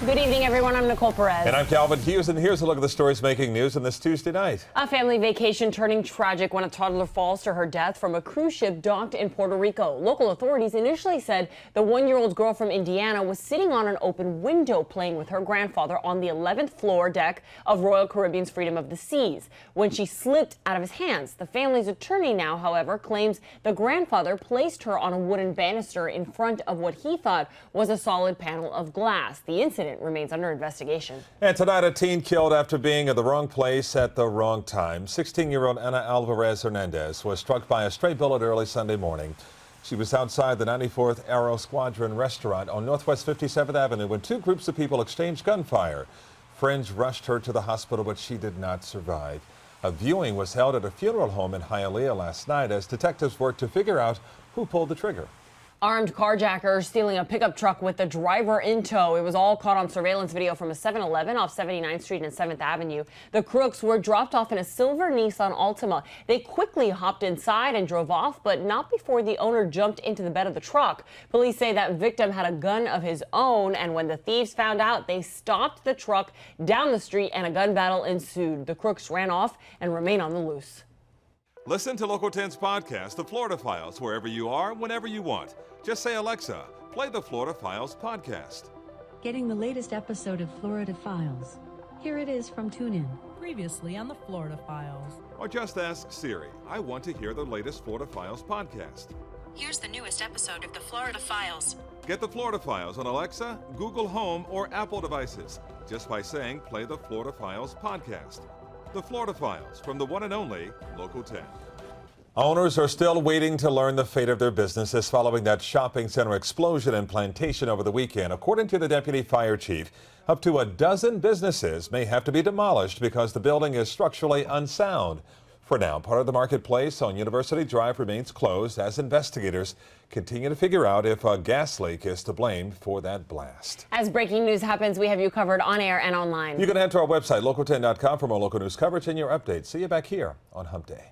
Good evening, everyone. I'm Nicole Perez. And I'm Calvin Hughes, and here's a look at the stories making news on this Tuesday night. A family vacation turning tragic when a toddler falls to her death from a cruise ship docked in Puerto Rico. Local authorities initially said the one-year-old girl from Indiana was sitting on an open window playing with her grandfather on the 11th floor deck of Royal Caribbean's Freedom of the Seas when she slipped out of his hands. The family's attorney now, however, claims the grandfather placed her on a wooden banister in front of what he thought was a solid panel of glass. The incident remains under investigation. And tonight, a teen killed after being in the wrong place at the wrong time. 16-year-old Ana Alvarez Hernandez was struck by a stray bullet early Sunday morning. She was outside the 94th Aero Squadron restaurant on Northwest 57th Avenue when two groups of people exchanged gunfire. Friends rushed her to the hospital, but she did not survive. A viewing was held at a funeral home in Hialeah last night as detectives worked to figure out who pulled the trigger. Armed carjackers stealing a pickup truck with the driver in tow. It was all caught on surveillance video from a 7-Eleven off 79th Street and 7th Avenue. The crooks were dropped off in a silver Nissan Altima. They quickly hopped inside and drove off, but not before the owner jumped into the bed of the truck. Police say that victim had a gun of his own, and when the thieves found out, they stopped the truck down the street and a gun battle ensued. The crooks ran off and remain on the loose. Listen to Local 10's podcast, The Florida Files, wherever you are, whenever you want. Just say, Alexa, play the Florida Files podcast. Getting the latest episode of Florida Files. Here it is from TuneIn. Previously on the Florida Files. Or just ask Siri, I want to hear the latest Florida Files podcast. Here's the newest episode of the Florida Files. Get the Florida Files on Alexa, Google Home, or Apple devices just by saying, play the Florida Files podcast. The Florida Files from the one and only Local 10. Owners are still waiting to learn the fate of their businesses following that shopping center explosion in Plantation over the weekend. According to the deputy fire chief, up to a dozen businesses may have to be demolished because the building is structurally unsound. For now, part of the marketplace on University Drive remains closed as investigators continue to figure out if a gas leak is to blame for that blast. As breaking news happens, we have you covered on air and online. You can head to our website, local10.com, for more local news coverage and your updates. See you back here on Hump Day.